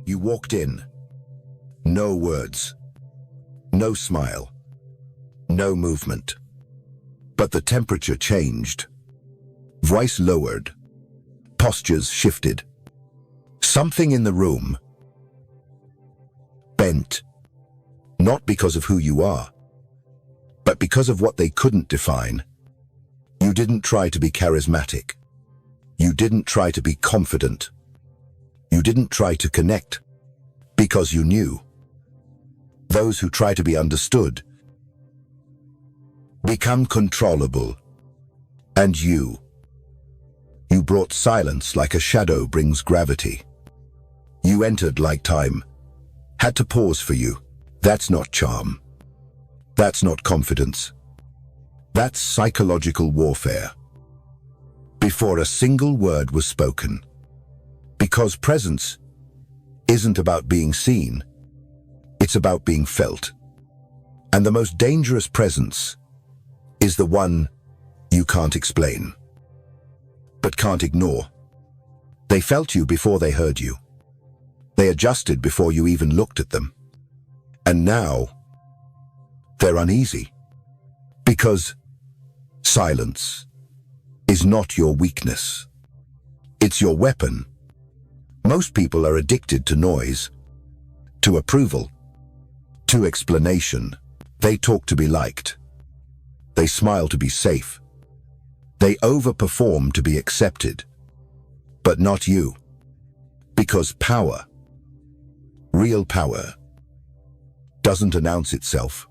You walked in. No words. No smile. No movement. But the temperature changed. Voice lowered. Postures shifted. Something in the room bent. Not because of who you are, but because of what they couldn't define. You didn't try to be charismatic. You didn't try to be confident. You didn't try to connect, because you knew. Those who try to be understood become controllable. And you brought silence like a shadow brings gravity. You entered like time had to pause for you. That's not charm. That's not confidence. That's psychological warfare. Before a single word was spoken. Because presence isn't about being seen. It's about being felt. And the most dangerous presence is the one you can't explain, but can't ignore. They felt you before they heard you. They adjusted before you even looked at them. And now, they're uneasy. Because silence is not your weakness. It's your weapon. Most people are addicted to noise, to approval, to explanation. They talk to be liked. They smile to be safe. They overperform to be accepted. But not you. Because power, real power, doesn't announce itself.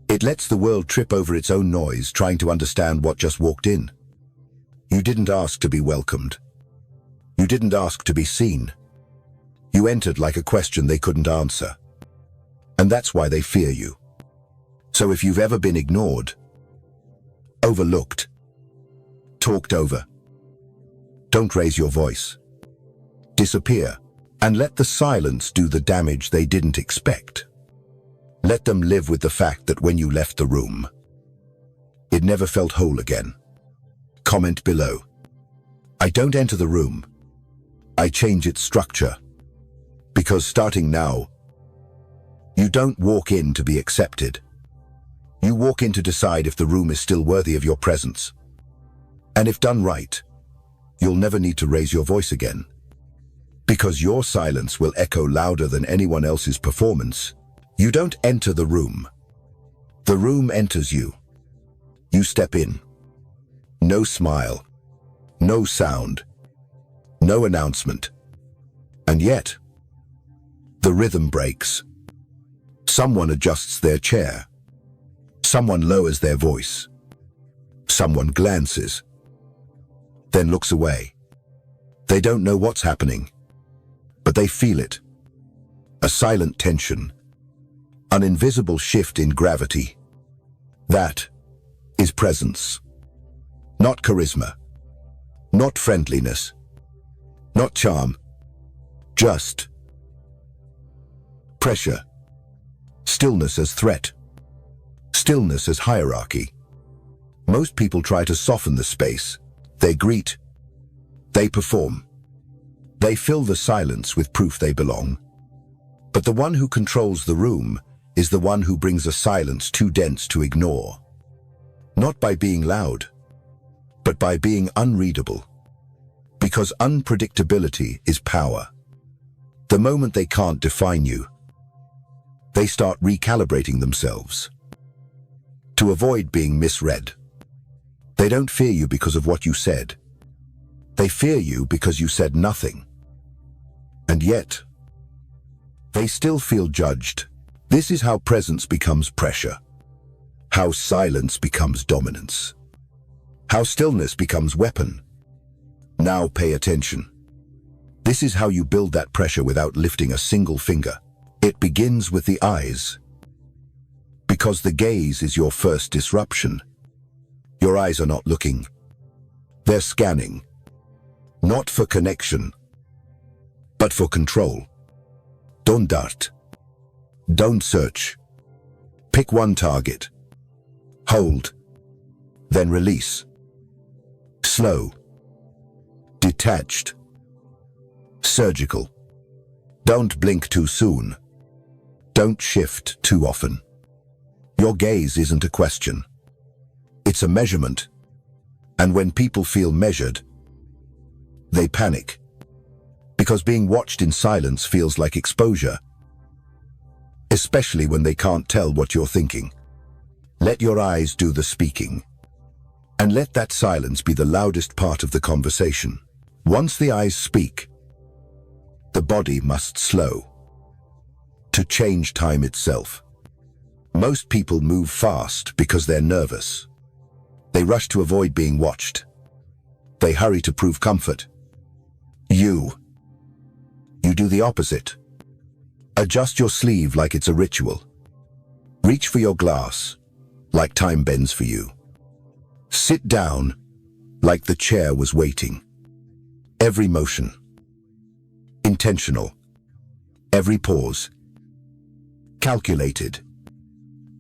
It lets the world trip over its own noise, trying to understand what just walked in. You didn't ask to be welcomed. You didn't ask to be seen. You entered like a question they couldn't answer. And that's why they fear you. So if you've ever been ignored, overlooked, talked over, don't raise your voice. Disappear, and let the silence do the damage they didn't expect. Let them live with the fact that when you left the room, it never felt whole again. Comment below. I don't enter the room. I change its structure. Because starting now, you don't walk in to be accepted. You walk in to decide if the room is still worthy of your presence. And if done right, you'll never need to raise your voice again. Because your silence will echo louder than anyone else's performance. You don't enter the room. The room enters you. You step in. No smile. No sound. No announcement. And yet, the rhythm breaks. Someone adjusts their chair. Someone lowers their voice. Someone glances, then looks away. They don't know what's happening, but they feel it. A silent tension. An invisible shift in gravity. That is presence. Not charisma. Not friendliness. Not charm. Just pressure. Stillness as threat. Stillness as hierarchy. Most people try to soften the space. They greet. They perform. They fill the silence with proof they belong. But the one who controls the room is the one who brings a silence too dense to ignore. Not by being loud, but by being unreadable. Because unpredictability is power. The moment they can't define you, they start recalibrating themselves. To avoid being misread. They don't fear you because of what you said. They fear you because you said nothing. And yet, they still feel judged. This is how presence becomes pressure. How silence becomes dominance. How stillness becomes weapon. Now pay attention. This is how you build that pressure without lifting a single finger. It begins with the eyes. Because the gaze is your first disruption. Your eyes are not looking. They're scanning. Not for connection, but for control. Don't dart. Don't search. Pick one target. Hold. Then release. Slow. Detached. Surgical. Don't blink too soon. Don't shift too often. Your gaze isn't a question. It's a measurement. And when people feel measured, they panic. Because being watched in silence feels like exposure, especially when they can't tell what you're thinking. Let your eyes do the speaking. And let that silence be the loudest part of the conversation. Once the eyes speak, the body must slow to change time itself. Most people move fast because they're nervous. They rush to avoid being watched. They hurry to prove comfort. You do the opposite. Adjust your sleeve like it's a ritual. Reach for your glass like time bends for you. Sit down like the chair was waiting. Every motion intentional. Every pause calculated.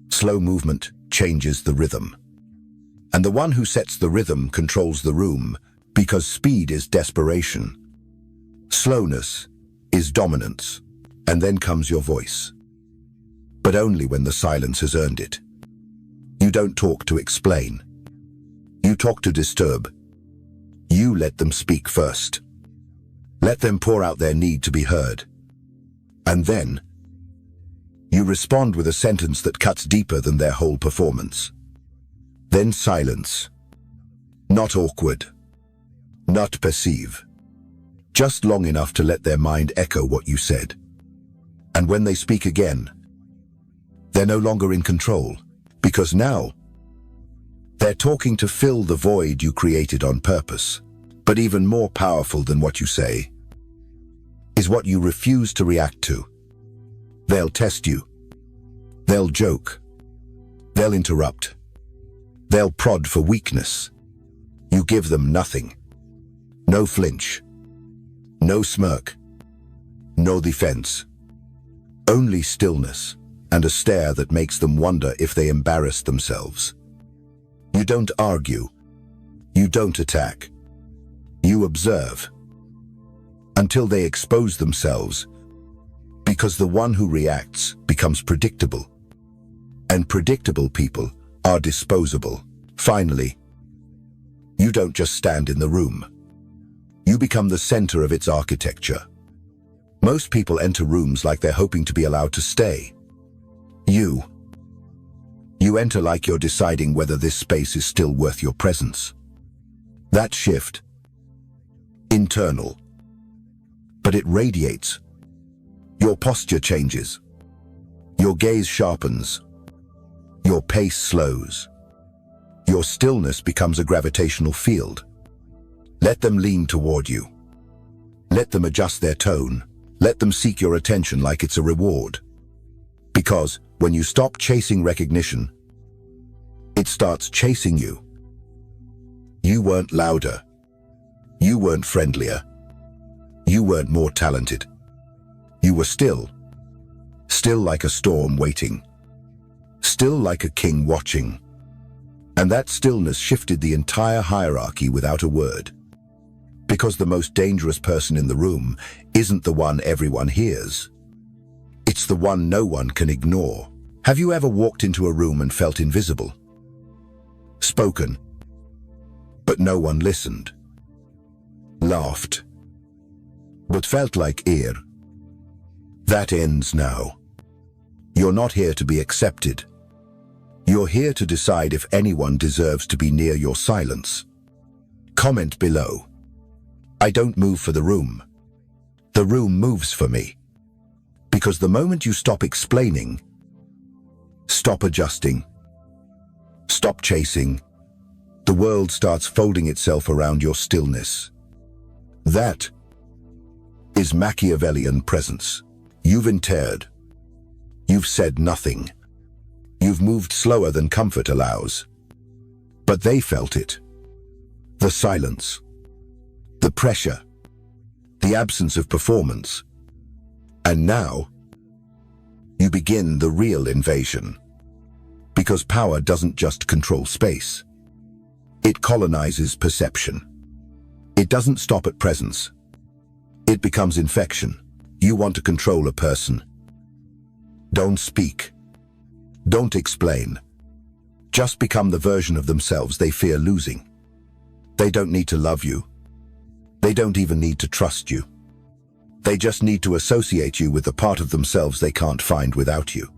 Slow movement changes the rhythm. And the one who sets the rhythm controls the room, because speed is desperation. Slowness is dominance, and then comes your voice. But only when the silence has earned it. You don't talk to explain. You talk to disturb. You let them speak first. Let them pour out their need to be heard. And then, you respond with a sentence that cuts deeper than their whole performance. Then silence. Not awkward. Not perceive. Just long enough to let their mind echo what you said. And when they speak again, they're no longer in control, because now they're talking to fill the void you created on purpose. But even more powerful than what you say is what you refuse to react to. They'll test you. They'll joke. They'll interrupt. They'll prod for weakness. You give them nothing. No flinch. No smirk. No defense. Only stillness and a stare that makes them wonder if they embarrass themselves. You don't argue. You don't attack. You observe until they expose themselves, because the one who reacts becomes predictable, and predictable people are disposable. Finally, you don't just stand in the room. You become the center of its architecture. Most people enter rooms like they're hoping to be allowed to stay. You enter like you're deciding whether this space is still worth your presence. That shift, internal, but it radiates. Your posture changes. Your gaze sharpens. Your pace slows. Your stillness becomes a gravitational field. Let them lean toward you. Let them adjust their tone. Let them seek your attention like it's a reward. Because when you stop chasing recognition, it starts chasing you. You weren't louder. You weren't friendlier. You weren't more talented. You were still like a storm waiting. Still like a king watching. And that stillness shifted the entire hierarchy without a word. Because the most dangerous person in the room isn't the one everyone hears. It's the one no one can ignore. Have you ever walked into a room and felt invisible? Spoken, but no one listened. Laughed, but felt like ear. That ends now. You're not here to be accepted. You're here to decide if anyone deserves to be near your silence. Comment below. I don't move for the room. The room moves for me. Because the moment you stop explaining, stop adjusting, stop chasing, the world starts folding itself around your stillness. That is Machiavellian presence. You've interred. You've said nothing. You've moved slower than comfort allows. But they felt it. The silence. The pressure. The absence of performance. And now, you begin the real invasion. Because power doesn't just control space. It colonizes perception. It doesn't stop at presence. It becomes infection. You want to control a person. Don't speak. Don't explain. Just become the version of themselves they fear losing. They don't need to love you. They don't even need to trust you. They just need to associate you with the part of themselves they can't find without you.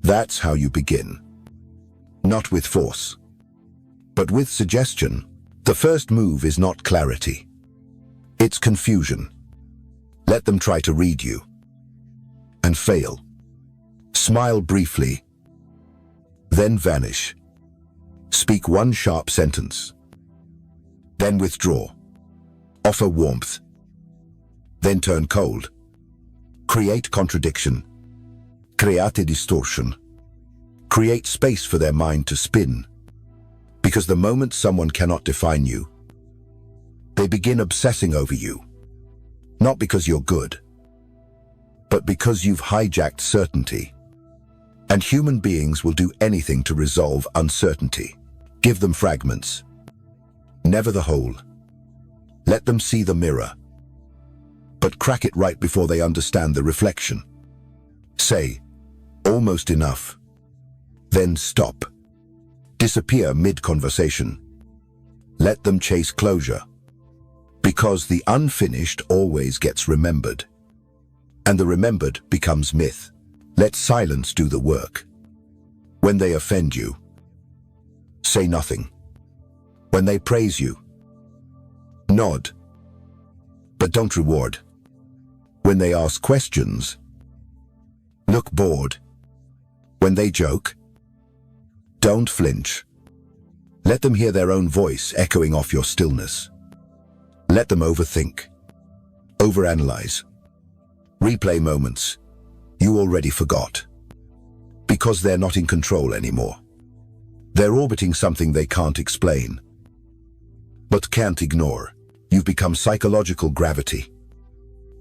That's how you begin. Not with force, but with suggestion. The first move is not clarity. It's confusion. Let them try to read you. And fail. Smile briefly. Then vanish. Speak one sharp sentence. Then withdraw. Offer warmth. Then turn cold. Create contradiction. Create distortion. Create space for their mind to spin. Because the moment someone cannot define you, they begin obsessing over you. Not because you're good, but because you've hijacked certainty. And human beings will do anything to resolve uncertainty. Give them fragments. Never the whole. Let them see the mirror. But crack it right before they understand the reflection. Say, almost enough. Then stop. Disappear mid-conversation. Let them chase closure. Because the unfinished always gets remembered. And the remembered becomes myth. Let silence do the work. When they offend you, say nothing. When they praise you, nod. But don't reward. When they ask questions, look bored. When they joke, don't flinch. Let them hear their own voice echoing off your stillness. Let them overthink, overanalyze, replay moments you already forgot. Because they're not in control anymore. They're orbiting something they can't explain, but can't ignore. You've become psychological gravity.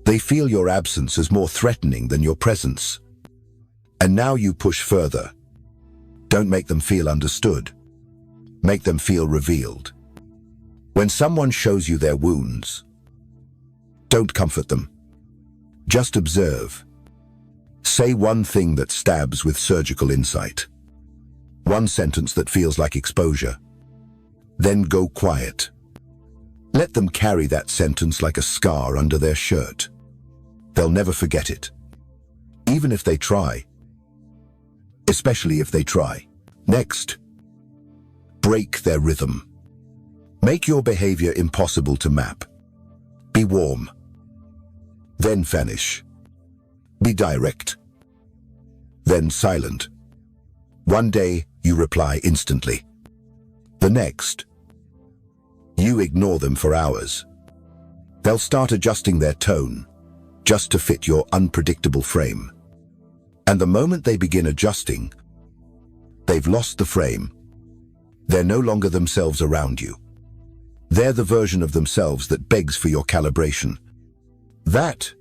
They feel your absence as more threatening than your presence. And now you push further. Don't make them feel understood. Make them feel revealed. When someone shows you their wounds, don't comfort them. Just observe. Say one thing that stabs with surgical insight. One sentence that feels like exposure. Then go quiet. Let them carry that sentence like a scar under their shirt. They'll never forget it. Even if they try. Especially if they try. Next, break their rhythm. Make your behavior impossible to map. Be warm. Then vanish. Be direct. Then silent. One day, you reply instantly. The next, you ignore them for hours. They'll start adjusting their tone, just to fit your unpredictable frame. And the moment they begin adjusting, they've lost the frame. They're no longer themselves around you. They're the version of themselves that begs for your calibration. That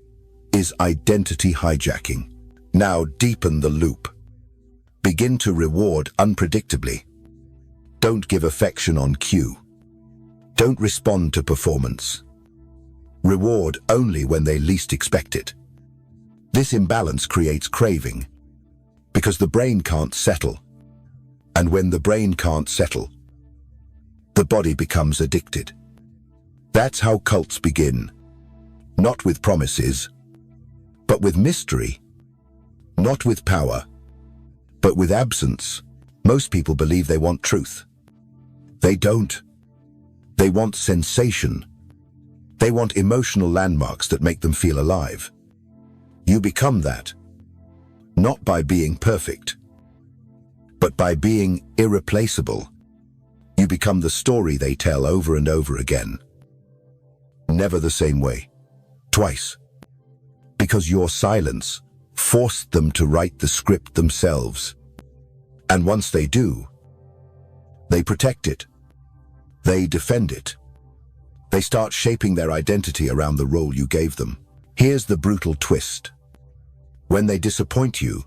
is identity hijacking. Now deepen the loop. Begin to reward unpredictably. Don't give affection on cue. Don't respond to performance. Reward only when they least expect it. This imbalance creates craving, because the brain can't settle. And when the brain can't settle, the body becomes addicted. That's how cults begin. Not with promises, but with mystery. Not with power, but with absence. Most people believe they want truth. They don't. They want sensation. They want emotional landmarks that make them feel alive. You become that, not by being perfect, but by being irreplaceable. You become the story they tell over and over again. Never the same way. Twice. Because your silence forced them to write the script themselves. And once they do, they protect it. They defend it. They start shaping their identity around the role you gave them. Here's the brutal twist. When they disappoint you,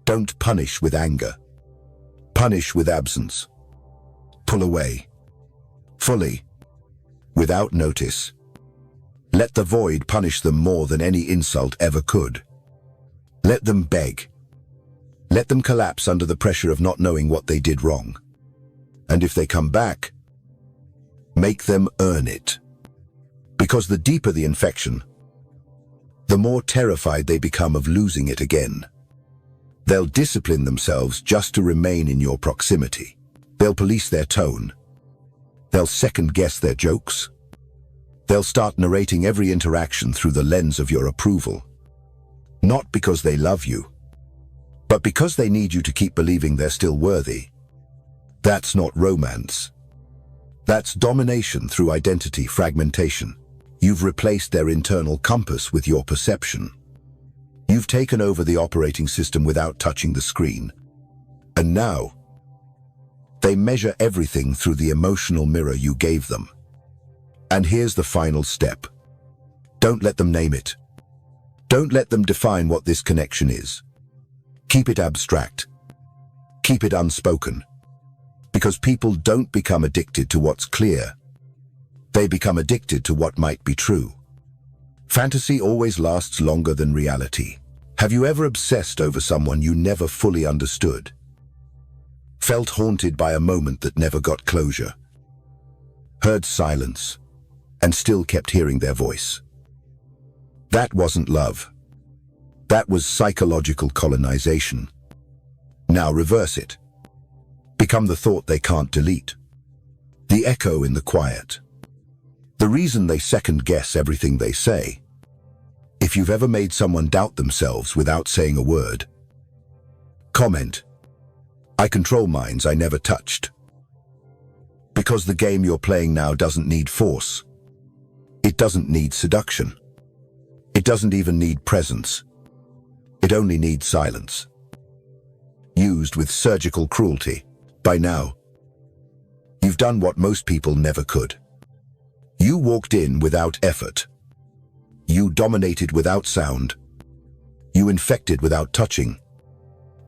don't punish with anger. Punish with absence. Pull away. Fully. Without notice. Let the void punish them more than any insult ever could. Let them beg. Let them collapse under the pressure of not knowing what they did wrong. And if they come back, make them earn it. Because the deeper the infection, the more terrified they become of losing it again. They'll discipline themselves just to remain in your proximity. They'll police their tone. They'll second-guess their jokes. They'll start narrating every interaction through the lens of your approval. Not because they love you, but because they need you to keep believing they're still worthy. That's not romance. That's domination through identity fragmentation. You've replaced their internal compass with your perception. You've taken over the operating system without touching the screen. And now, they measure everything through the emotional mirror you gave them. And here's the final step. Don't let them name it. Don't let them define what this connection is. Keep it abstract. Keep it unspoken. Because people don't become addicted to what's clear. They become addicted to what might be true. Fantasy always lasts longer than reality. Have you ever obsessed over someone you never fully understood? Felt haunted by a moment that never got closure? Heard silence, and still kept hearing their voice? That wasn't love. That was psychological colonization. Now reverse it. Become the thought they can't delete. The echo in the quiet. The reason they second-guess everything they say. If you've ever made someone doubt themselves without saying a word, comment, "I control minds I never touched." Because the game you're playing now doesn't need force. It doesn't need seduction. It doesn't even need presence. It only needs silence. Used with surgical cruelty. By now, you've done what most people never could. You walked in without effort. You dominated without sound. You infected without touching.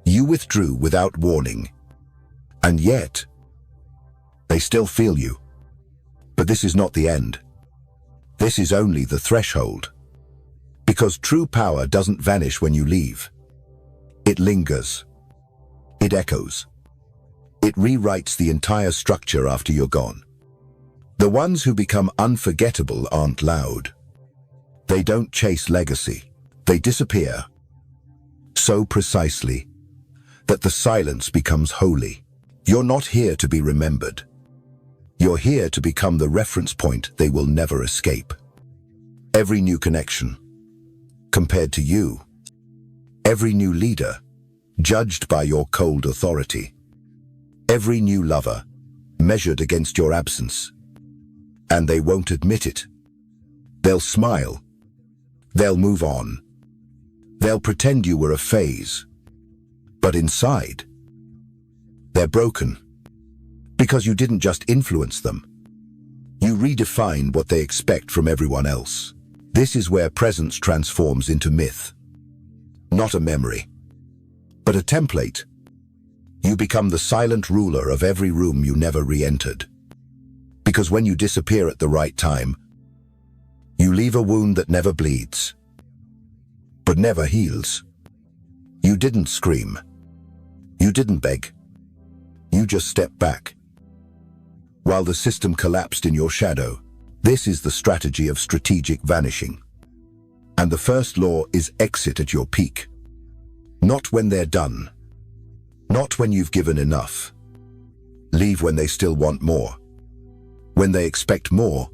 You withdrew without warning. And yet, they still feel you. But this is not the end. This is only the threshold. Because true power doesn't vanish when you leave. It lingers. It echoes. It rewrites the entire structure after you're gone. The ones who become unforgettable aren't loud. They don't chase legacy. They disappear. So precisely that the silence becomes holy. You're not here to be remembered. You're here to become the reference point they will never escape. Every new connection, compared to you. Every new leader, judged by your cold authority. Every new lover, measured against your absence. And they won't admit it. They'll smile. They'll move on. They'll pretend you were a phase. But inside, they're broken. Because you didn't just influence them. You redefined what they expect from everyone else. This is where presence transforms into myth. Not a memory, but a template. You become the silent ruler of every room you never re-entered. Because when you disappear at the right time, you leave a wound that never bleeds, but never heals. You didn't scream. You didn't beg. You just stepped back. While the system collapsed in your shadow, this is the strategy of strategic vanishing. And the first law is exit at your peak. Not when they're done. Not when you've given enough. Leave when they still want more. When they expect more.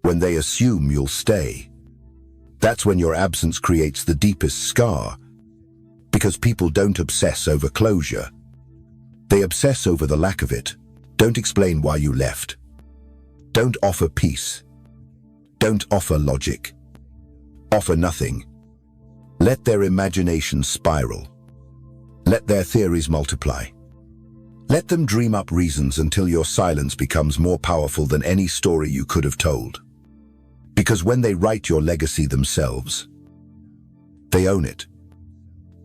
When they assume you'll stay. That's when your absence creates the deepest scar. Because people don't obsess over closure. They obsess over the lack of it. Don't explain why you left. Don't offer peace. Don't offer logic. Offer nothing. Let their imagination spiral. Let their theories multiply. Let them dream up reasons until your silence becomes more powerful than any story you could have told. Because when they write your legacy themselves, they own it.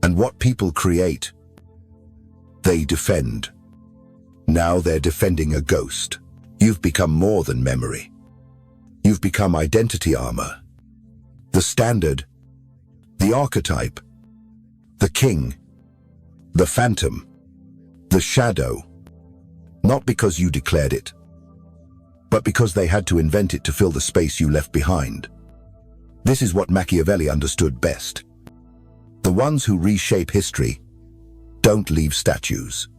And what people create, they defend. Now they're defending a ghost. You've become more than memory. You've become identity armor. The standard, the archetype, the king, the phantom, the shadow. Not because you declared it, but because they had to invent it to fill the space you left behind. This is what Machiavelli understood best. The ones who reshape history don't leave statues.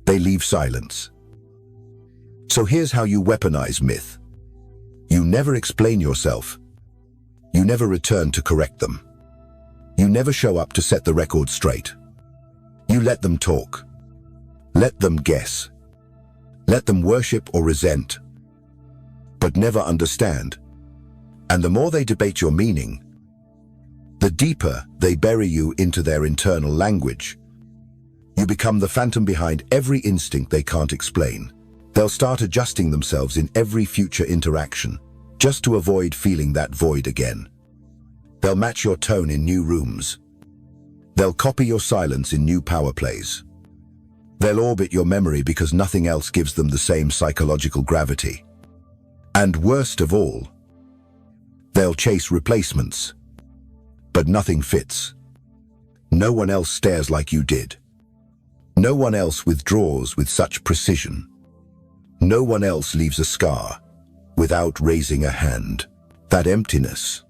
They leave silence. So here's how you weaponize myth. You never explain yourself. You never return to correct them. You never show up to set the record straight. You let them talk. Let them guess. Let them worship or resent, but never understand. And the more they debate your meaning, the deeper they bury you into their internal language. You become the phantom behind every instinct they can't explain. They'll start adjusting themselves in every future interaction, just to avoid feeling that void again. They'll match your tone in new rooms. They'll copy your silence in new power plays. They'll orbit your memory because nothing else gives them the same psychological gravity. And worst of all, they'll chase replacements. But nothing fits. No one else stares like you did. No one else withdraws with such precision. No one else leaves a scar without raising a hand. That emptiness,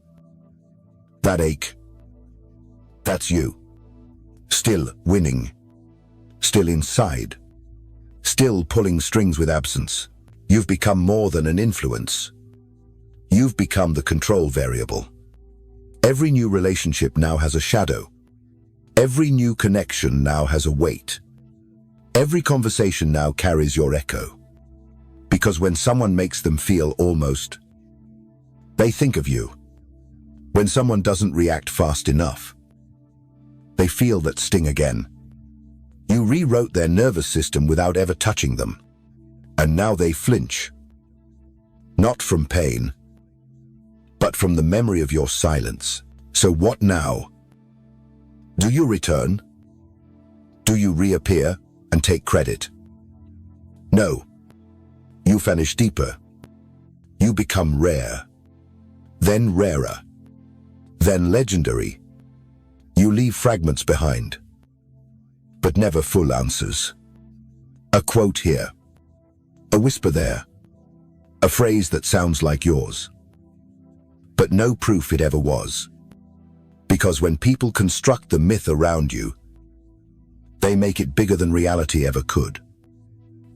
that ache, that's you. Still winning. Still inside, still pulling strings with absence. You've become more than an influence. You've become the control variable. Every new relationship now has a shadow. Every new connection now has a weight. Every conversation now carries your echo. Because when someone makes them feel almost, they think of you. When someone doesn't react fast enough, they feel that sting again. You rewrote their nervous system without ever touching them. And now they flinch. Not from pain, but from the memory of your silence. So what now? Do you return? Do you reappear and take credit? No. You vanish deeper. You become rare. Then rarer. Then legendary. You leave fragments behind, but never full answers. A quote here, a whisper there, a phrase that sounds like yours, but no proof it ever was. Because when people construct the myth around you, they make it bigger than reality ever could.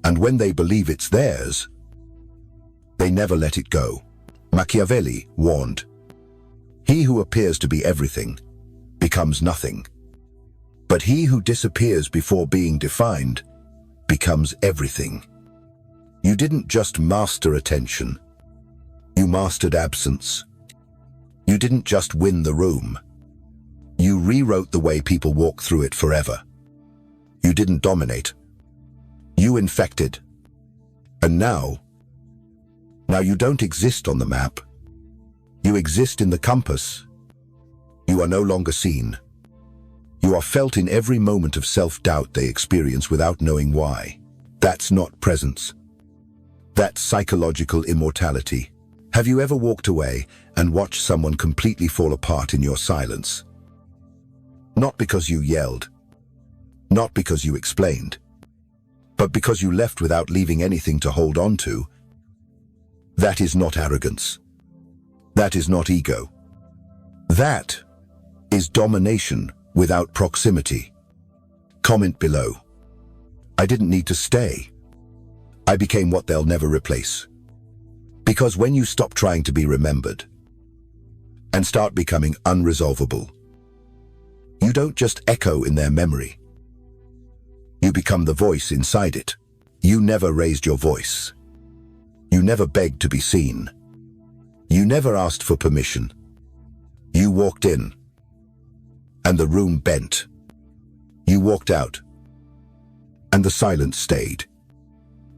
And when they believe it's theirs, they never let it go. Machiavelli warned, "He who appears to be everything becomes nothing. But he who disappears before being defined becomes everything." You didn't just master attention. You mastered absence. You didn't just win the room. You rewrote the way people walk through it forever. You didn't dominate. You infected. And now you don't exist on the map. You exist in the compass. You are no longer seen. You are felt in every moment of self-doubt they experience without knowing why. That's not presence. That's psychological immortality. Have you ever walked away and watched someone completely fall apart in your silence? Not because you yelled, not because you explained, but because you left without leaving anything to hold on to. That is not arrogance. That is not ego. That is domination without proximity. Comment below. I didn't need to stay. I became what they'll never replace. Because when you stop trying to be remembered and start becoming unresolvable, you don't just echo in their memory. You become the voice inside it. You never raised your voice. You never begged to be seen. You never asked for permission. You walked in, and the room bent. You walked out, and the silence stayed.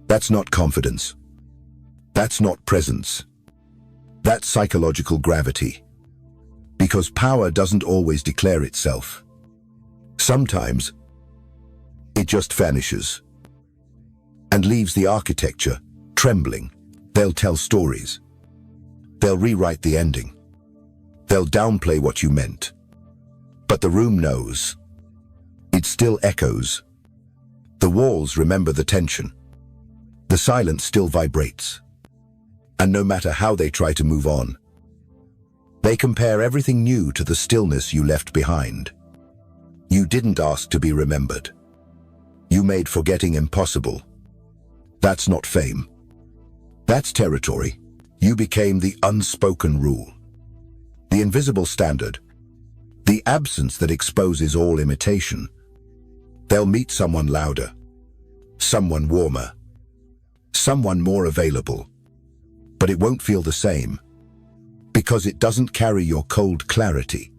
That's not confidence. That's not presence. That's psychological gravity. Because power doesn't always declare itself. Sometimes it just vanishes and leaves the architecture trembling. They'll tell stories. They'll rewrite the ending. They'll downplay what you meant. But the room knows. It still echoes. The walls remember the tension. The silence still vibrates. And no matter how they try to move on, they compare everything new to the stillness you left behind. You didn't ask to be remembered. You made forgetting impossible. That's not fame. That's territory. You became the unspoken rule. The invisible standard. The absence that exposes all imitation. They'll meet someone louder. Someone warmer. Someone more available. But it won't feel the same. Because it doesn't carry your cold clarity.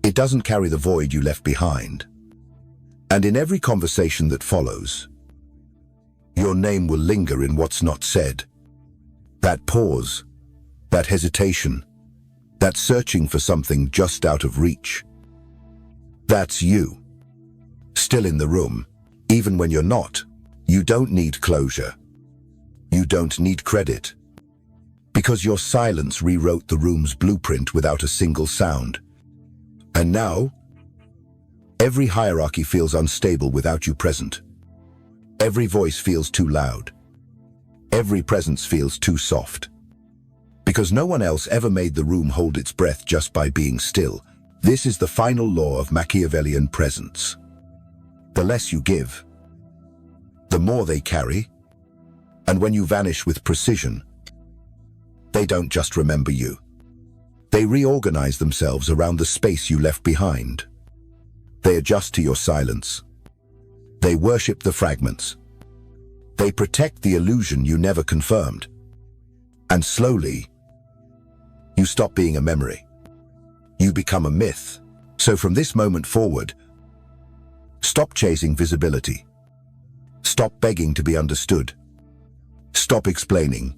It doesn't carry the void you left behind. And in every conversation that follows, your name will linger in what's not said. That pause, that hesitation, that searching for something just out of reach. That's you. Still in the room, even when you're not. You don't need closure. You don't need credit. Because your silence rewrote the room's blueprint without a single sound. And now, every hierarchy feels unstable without you present. Every voice feels too loud. Every presence feels too soft. Because no one else ever made the room hold its breath just by being still. This is the final law of Machiavellian presence. The less you give, the more they carry. And when you vanish with precision, they don't just remember you. They reorganize themselves around the space you left behind. They adjust to your silence. They worship the fragments. They protect the illusion you never confirmed. And slowly, you stop being a memory. You become a myth. So from this moment forward, stop chasing visibility. Stop begging to be understood. Stop explaining.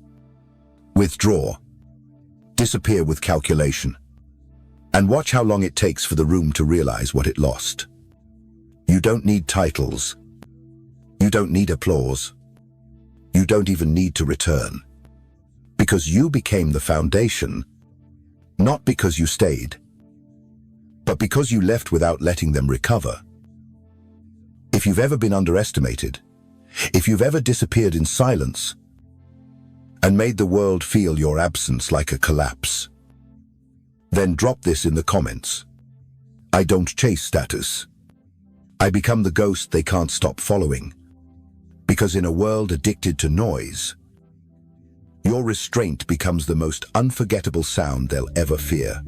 Withdraw. Disappear with calculation. And watch how long it takes for the room to realize what it lost. You don't need titles. You don't need applause. You don't even need to return. Because you became the foundation, not because you stayed, but because you left without letting them recover. If you've ever been underestimated, if you've ever disappeared in silence, and made the world feel your absence like a collapse, then drop this in the comments. I don't chase status. I become the ghost they can't stop following. Because in a world addicted to noise, your restraint becomes the most unforgettable sound they'll ever fear.